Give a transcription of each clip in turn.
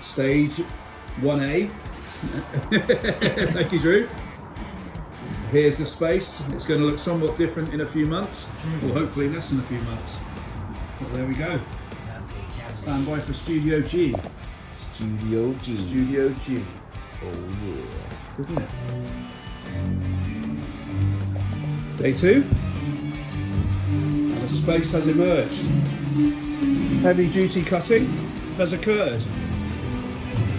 Stage 1A. Thank you, Drew. Here's the space. It's going to look somewhat different in a few months, or hopefully less than a few months. But there we go. Stand by for Studio G. Studio G. Studio G. Oh yeah. Isn't it? Day 2. And a space has emerged. Heavy duty cutting has occurred.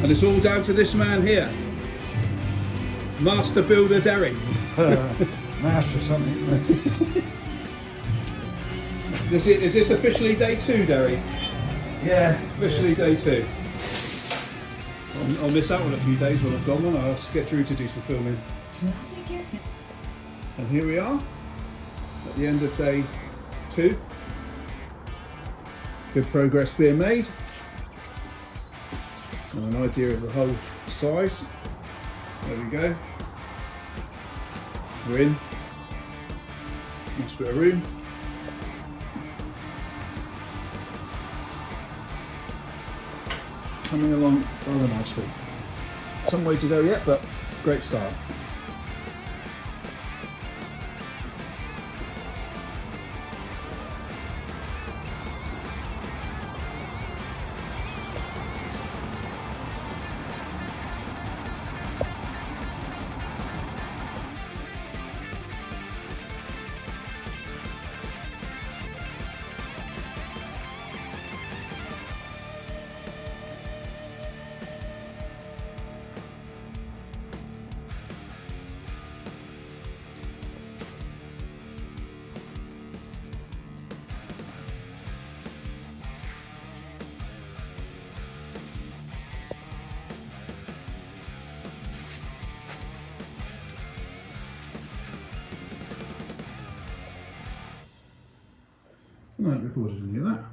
And it's all down to this man here. Master Builder Derry. Master something. Is this officially day 2, Derry? Yeah. Officially day 2. I'll miss out on a few days when I've gone on. I'll get Drew to do some filming. And here we are at the end of day 2. Good progress being made. And an idea of the whole size. There we go. We're in. Nice bit of room. Coming along rather nicely. Some way to go yet, but great start. I haven't recorded any of that.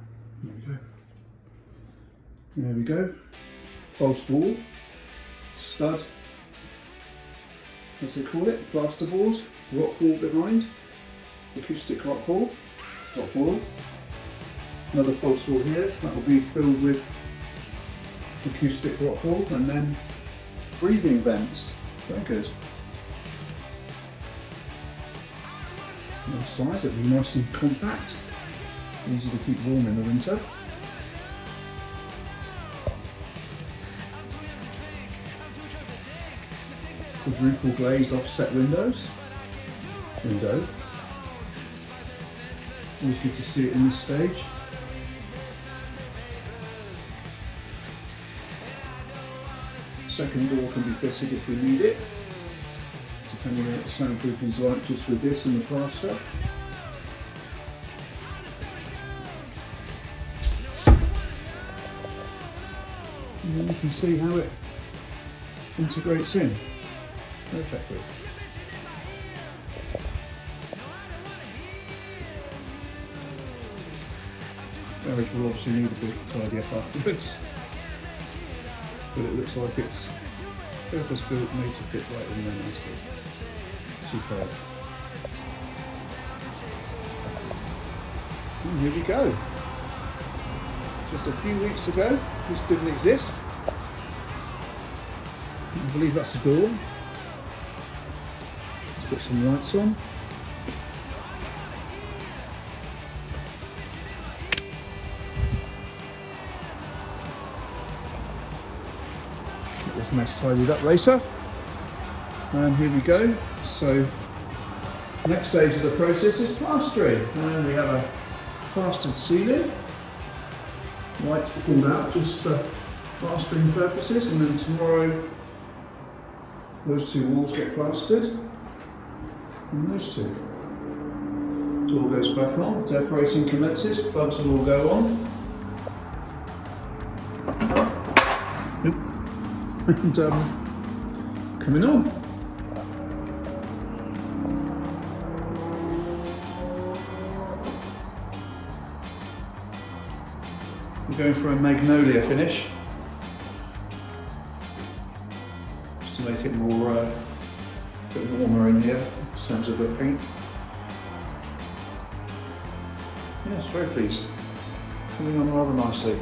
There we go. There we go. False wall, stud, what's they call it? Plasterboard, rock wall behind, acoustic rock wall, another false wall here, that will be filled with acoustic rock wall, and then breathing vents. Very good. Nice size, it'll be nice and compact. Easy to keep warm in the winter. Quadruple glazed offset windows. Always good to see it in this stage. Second door can be fitted if we need it, depending on what the soundproofing is like just with this and the plaster. And then you can see how it integrates in perfectly. Garage will obviously need a bit tidy up afterwards, but it looks like it's purpose built, made to fit right in there nicely. Superb. And here we go. Just a few weeks ago, this didn't exist. I believe that's a door. Let's put some lights on. Get this mess tidied up later. And here we go. So, next stage of the process is plastering. And we have a plastered ceiling. Lights pulled out just for plastering purposes, and then tomorrow those two walls get plastered, and those two. Door goes back on, decorating commences, plugs will all go on. And coming on. We're going for a magnolia finish, just to make it more, a bit warmer in here in terms of the paint. Yes, very pleased. Coming on rather nicely,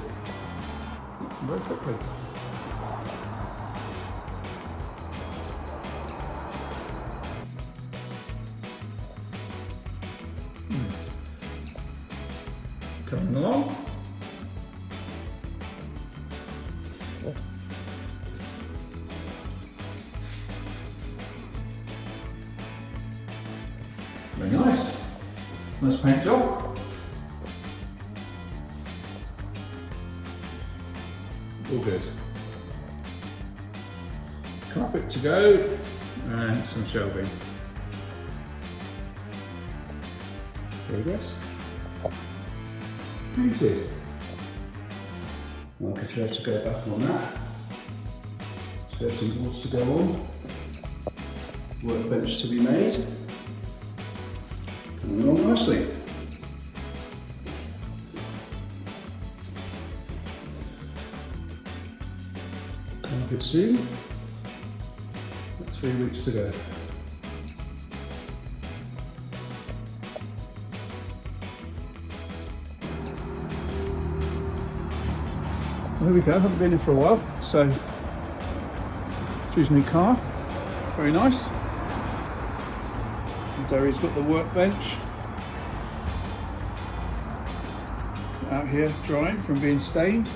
very quickly. coming along. Very nice. Nice paint job. All good. Carpet to go and some shelving. Progress. Painted. Marker chair to go back on that. There's some boards to go on. Workbench to be made. Coming along nicely. Carpet soon. 3 weeks to go. There we go, haven't been in for a while, so choose a new car, very nice. And Derry's got the workbench out here drying from being stained.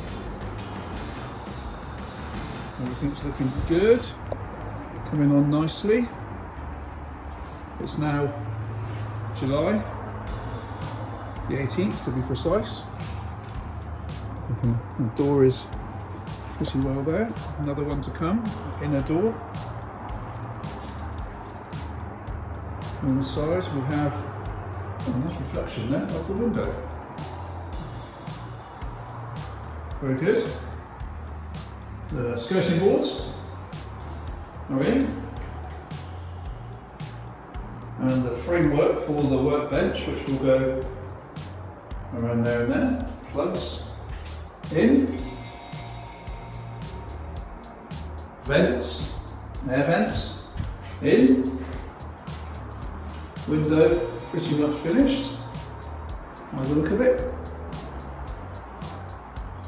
Everything's looking good, coming on nicely. It's now July the 18th to be precise. The door is pretty well there. Another one to come, inner door. On the side we have a nice reflection there of the window. Very good. The skirting boards are in. And the framework for the workbench, which will go around there and there, plugs in, vents, air vents, in, window pretty much finished, by the look of it.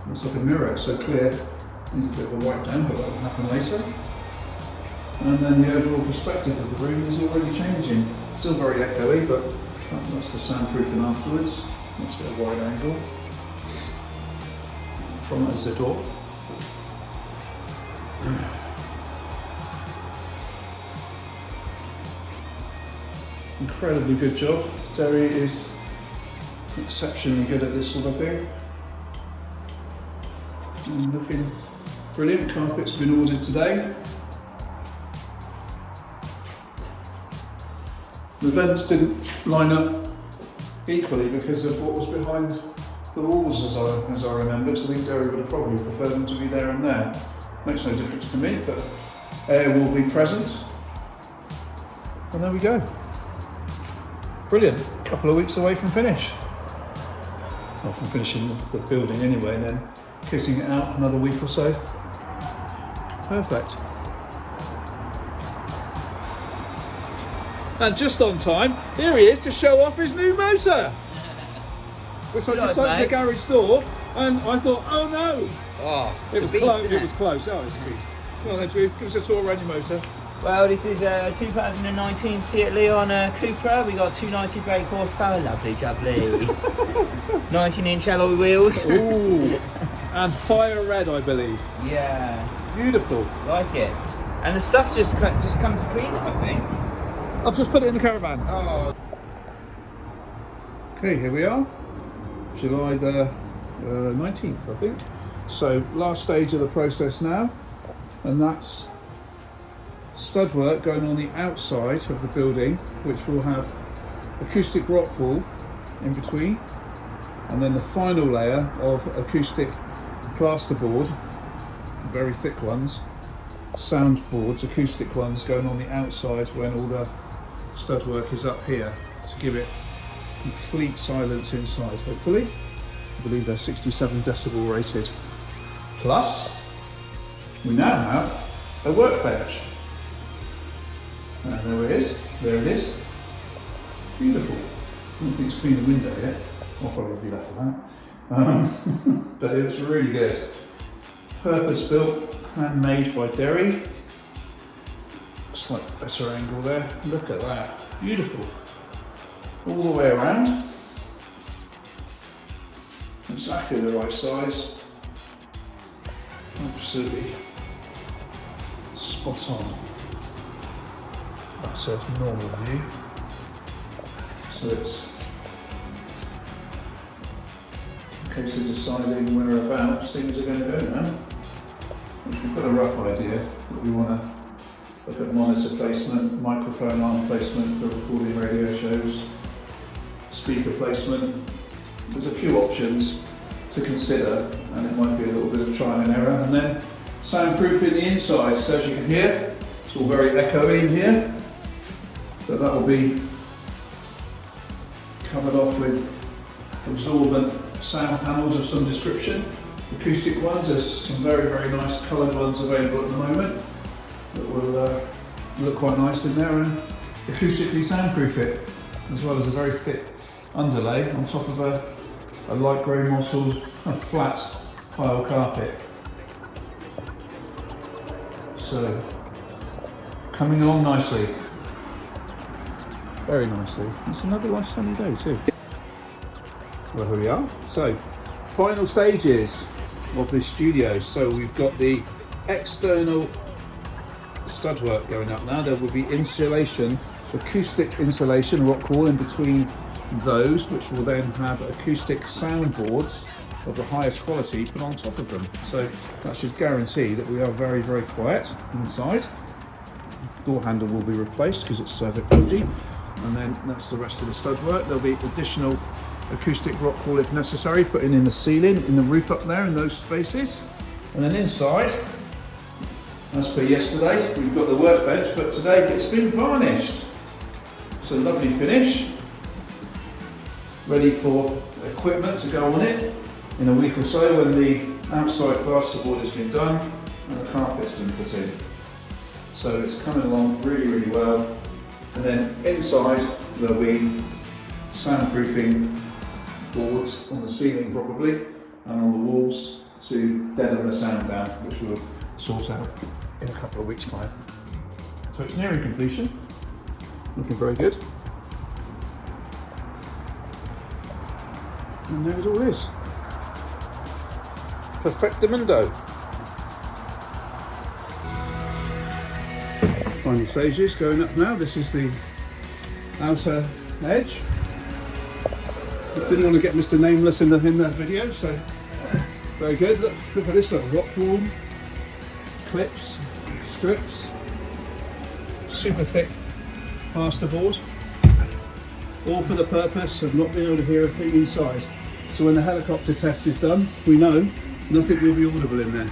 Looks like a mirror, so clear, needs a bit of a wipe down, but that will happen later. And then the overall perspective of the room is already changing. Still very echoey, but that's the soundproofing afterwards. Let's get a wide angle. From as the door. Incredibly good job. Derry is exceptionally good at this sort of thing. And looking brilliant. Carpet's been ordered today. The vents didn't line up equally because of what was behind the walls, as I remember, so I think Derry would have probably preferred them to be there and there. Makes no difference to me, but air will be present. And there we go. Brilliant. Couple of weeks away from finish. Well, from finishing the building anyway, and then kitting it out another week or so. Perfect. And just on time, here he is to show off his new motor. Which I just opened the garage door and I thought, oh no! Oh, it was close. It was close. Oh, it's a beast. Well then, Drew, give us a tour around your motor. Well, this is a 2019 Seat Leon Cupra. We got 290 brake horsepower, lovely jubbly. 19-inch alloy wheels. Ooh, and fire red, I believe. Yeah, beautiful. Like it. And the stuff just comes clean, I think. I've just put it in the caravan. Oh. Okay, here we are. July the 19th, I think. So last stage of the process now, and that's stud work going on the outside of the building, which will have acoustic rock wool in between, and then the final layer of acoustic plasterboard, very thick ones, sound boards, acoustic ones going on the outside when all the stud work is up here to give it complete silence inside, hopefully. I believe they're 67 decibel rated. Plus, we now have a workbench. And there it is. There it is. Beautiful. I don't think it's cleaned the window yet. I'll probably be left for that. But it's really good. Purpose built, handmade by Derry. Slight better angle there. Look at that. Beautiful. All the way around. exactly the right size. Absolutely spot on. That's a normal view. So it's a case of deciding whereabouts things are going to go now. If we've got a rough idea that we want to look at monitor placement, microphone arm placement for recording radio shows, speaker placement, there's a few options to consider, and it might be a little bit of trial and error. And then soundproofing the inside, so as you can hear, it's all very echoey in here, but that will be covered off with absorbent sound panels of some description. Acoustic ones, there's some very, very nice coloured ones available at the moment that will look quite nice in there and acoustically soundproof it, as well as a very thick underlay on top of a light grey mottled flat tile carpet. So, coming along nicely. Very nicely. It's another nice sunny day too. Well, here we are. So, final stages of this studio. So we've got the external stud work going up now. There will be insulation, acoustic insulation, rock wall in between those, which will then have acoustic soundboards of the highest quality put on top of them. So that should guarantee that we are very, very quiet inside. Door handle will be replaced because it's a bit dodgy. And then that's the rest of the stud work. There'll be additional acoustic rock wall if necessary, putting in the ceiling, in the roof up there in those spaces. And then inside, as per yesterday, we've got the workbench, but today it's been varnished. It's a lovely finish, ready for equipment to go on it in a week or so when the outside plasterboard has been done and the carpet's been put in. So it's coming along really, really well. And then inside there'll be soundproofing boards on the ceiling probably and on the walls to deaden the sound down, which we'll sort out in a couple of weeks' time. So it's nearing completion, looking very good. And there it all is. Perfectamundo. Final stages going up now. This is the outer edge. Didn't want to get Mr. Nameless in that video, so very good. Look at this little rock wall, clips, strips, super thick plasterboard, all for the purpose of not being able to hear a thing inside. So when the helicopter test is done, we know nothing will be audible in there.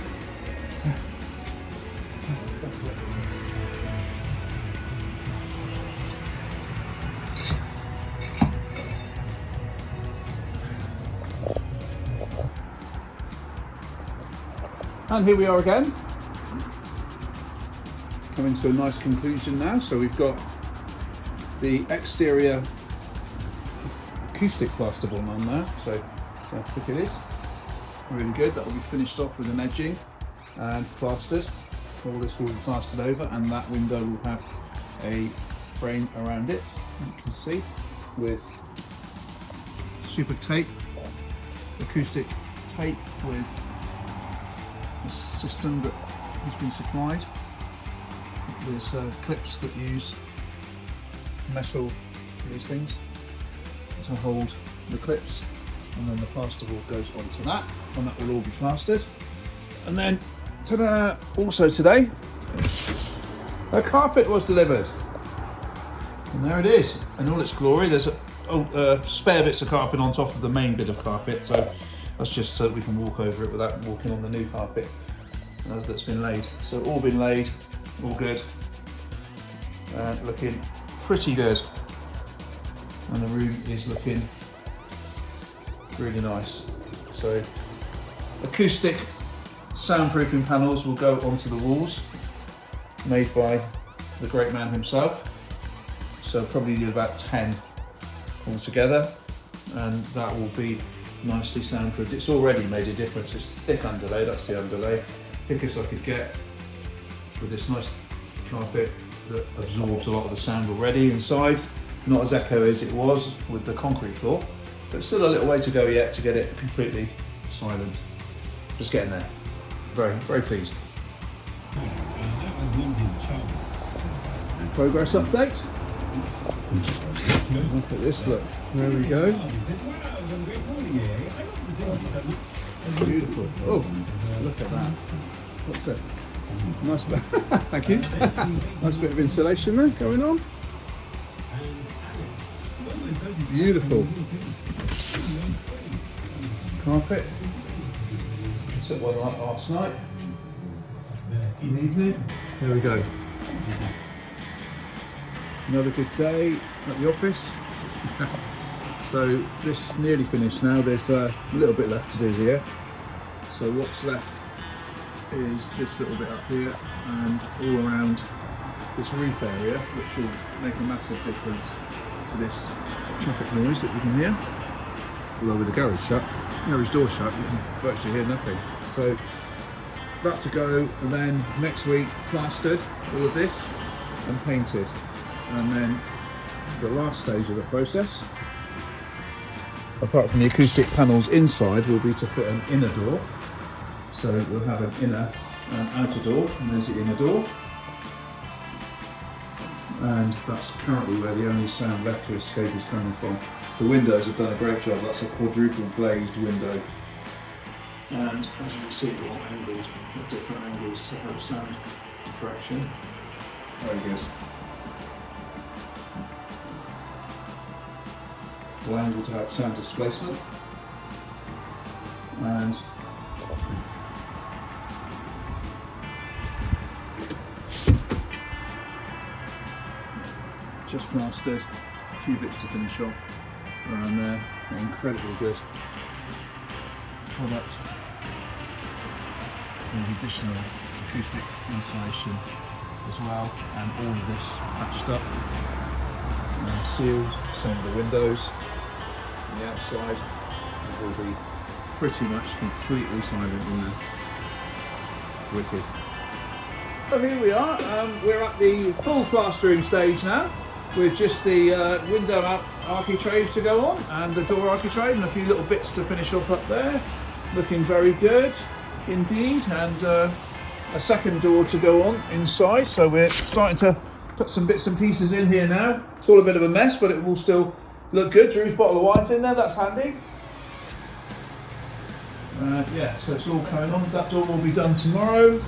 And here we are again, coming to a nice conclusion now. So we've got the exterior acoustic plasterboard on there, so how thick it is. Really good. That will be finished off with an edging and plastered. All this will be plastered over, and that window will have a frame around it, you can see, with super tape, acoustic tape with a system that has been supplied. There's clips that use metal, these things, to hold the clips, and then the plasterboard goes onto that, and that will all be plastered. And then ta-da! Also today, a carpet was delivered, and there it is in all its glory. There's spare bits of carpet on top of the main bit of carpet, so that's just so we can walk over it without walking on the new carpet that's been laid. So all been laid, all good, and looking pretty good. And the room is looking really nice. So acoustic soundproofing panels will go onto the walls, made by the great man himself. So probably need about 10 altogether, and that will be nicely soundproofed. It's already made a difference. It's thick underlay, that's the underlay, thickest I could get, with this nice carpet that absorbs a lot of the sound already inside. Not as echoey as it was with the concrete floor, but still a little way to go yet to get it completely silent. Just getting there. Very, very pleased. Progress update. Look at this, look. There we go. Beautiful. Oh, look at that. What's it? Nice bit. Thank you. Nice bit of insulation there going on. Beautiful. Carpet. Took one like last night. In the evening. There we go. Another good day at the office. So this nearly finished now. There's a little bit left to do here. So what's left is this little bit up here and all around this roof area, which will make a massive difference to this traffic noise that you can hear. Although with the garage door shut, you can virtually hear nothing. So that to go, and then next week plastered all of this and painted. And then the last stage of the process, apart from the acoustic panels inside, will be to fit an inner door. So we'll have an inner and outer door, and there's the inner door. And that's currently where the only sound left to escape is coming from. The windows have done a great job. That's a quadruple glazed window. And as you can see, they're all angled at different angles to help sound diffraction. Very good. All angled to help sound displacement. And just plastered, a few bits to finish off around there. Incredibly good product with additional acoustic insulation as well, and all of this patched up and sealed. Same with the windows on the outside. It will be pretty much completely silent in there. Wicked. So here we are, we're at the full plastering stage now, with just the window architrave to go on and the door architrave and a few little bits to finish off up there. Looking very good indeed, and a second door to go on inside, so we're starting to put some bits and pieces in here now. It's all a bit of a mess, but it will still look good. Drew's bottle of wine in there, that's handy. Yeah, so it's all going on. That door will be done tomorrow.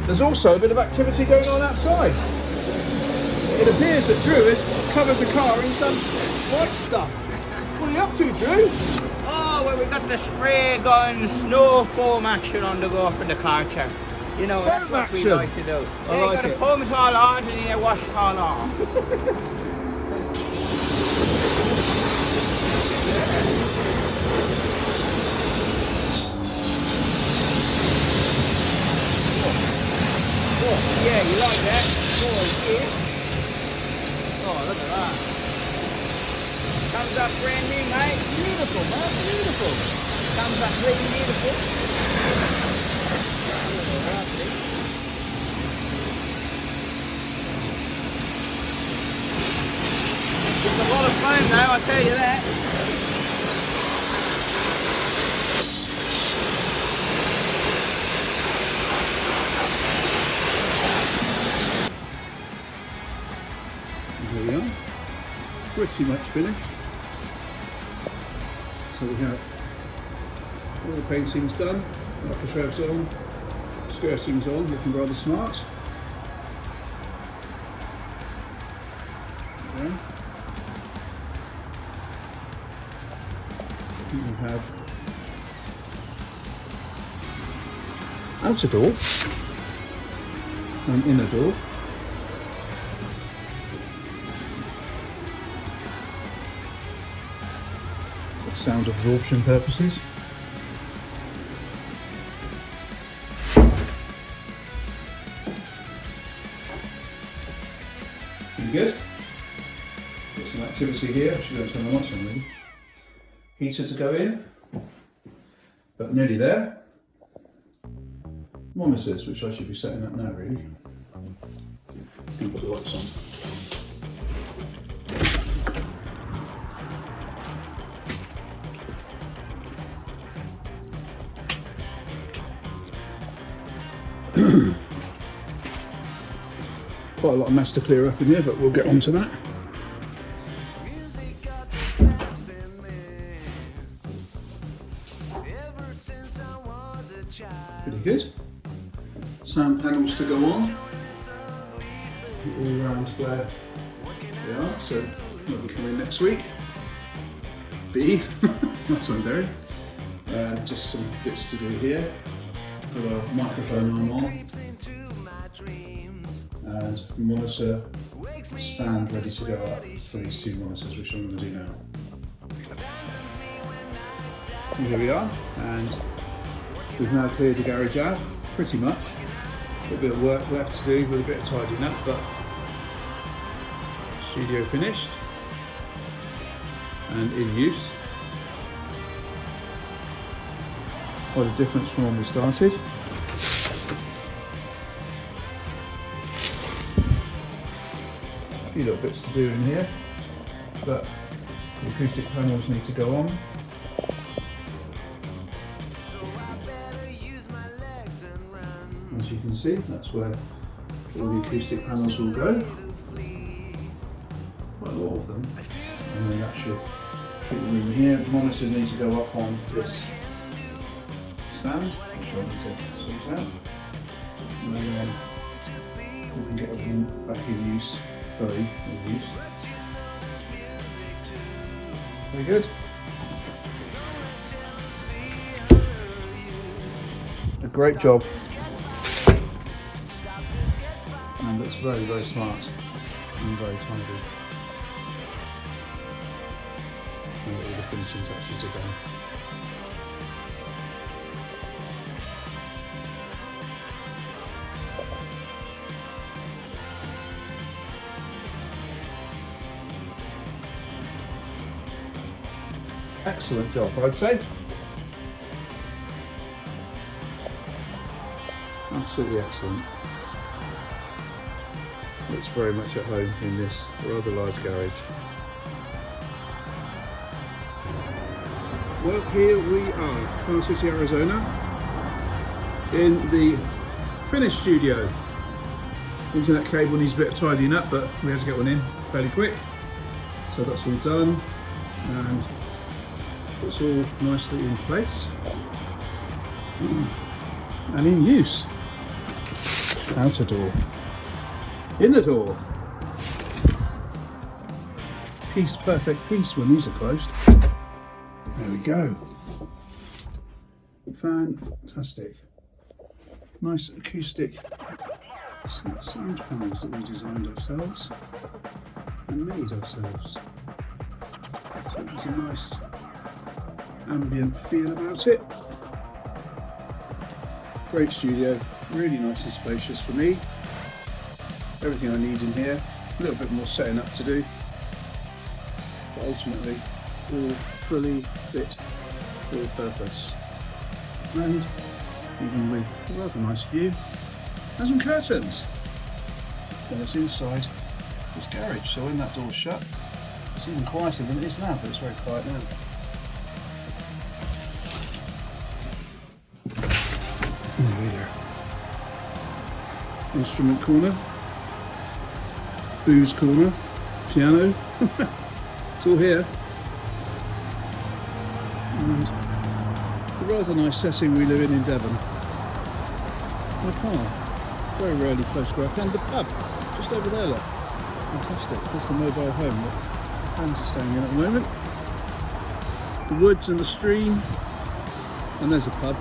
There's also a bit of activity going on outside. It appears that Drew has covered the car in some white stuff. What are you up to, Drew? Oh, well, we got the spray gun, snow foam action on the go for the car chair. You know, that's what we like to do. I like you got it. to foam it all on and you wash it all off. Yeah, you like that? Oh, look at that. Comes up brand new, mate. Beautiful, man. Beautiful. Comes up really beautiful. It's a lot of fun, though, I'll tell you that. There we are, pretty much finished. So we have all the painting's done, architrave's on, skirting's on, looking rather smart. There we go. We have outer door and inner door. Sound absorption purposes. Pretty good. Got some activity here. I should go and turn the lights on really. Heater to go in, but nearly there. Monitors, which I should be setting up now really. Put the lights on. Quite a lot of mess to clear up in here, but we'll get on to that. Pretty good. Sound panels to go on. All around where they are, so they'll be coming next week. B, that's on Derry. Just some bits to do here. Got a microphone arm on and monitor stand ready to go up for these two monitors, which I'm going to do now. And here we are, and we've now cleared the garage out, pretty much. A bit of work left to do with a bit of tidying up, but studio finished and in use. Quite a difference from when we started. A few little bits to do in here, but the acoustic panels need to go on. As you can see, that's where all the acoustic panels will go. Quite a lot of them. And then the actual treatment room here. Monitors need to go up on this stand, which I need to sort out. And then we can get everything back in use, fully in use. Very good. A great job. And looks very, very smart and very tidy. And all the finishing touches are done. Excellent job, I'd say. Absolutely excellent. Looks very much at home in this rather large garage. Well, here we are, Car City, Arizona, in the finished studio. Internet cable needs a bit of tidying up, but we had to get one in fairly quick. So that's all done, and it's all nicely in place and in use. Outer door. Inner door. Piece perfect piece when these are closed. There we go. Fantastic. Nice acoustic sound panels that we designed ourselves and made ourselves. So there's a nice ambient feel about it. Great studio, really nice and spacious for me. Everything I need in here, a little bit more setting up to do, but ultimately all fully fit for purpose. And even with a rather nice view and some curtains. Then it's inside this garage, so when that door's shut, it's even quieter than it is now, but it's very quiet now. There we go. Instrument corner, booze corner, piano, it's all here. And the rather nice setting we live in Devon. My car, very rarely photographed, and the pub, just over there, look. Fantastic, that's the mobile home that fans are staying in at the moment. The woods and the stream, and there's a pub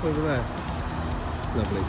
over there. Lovely.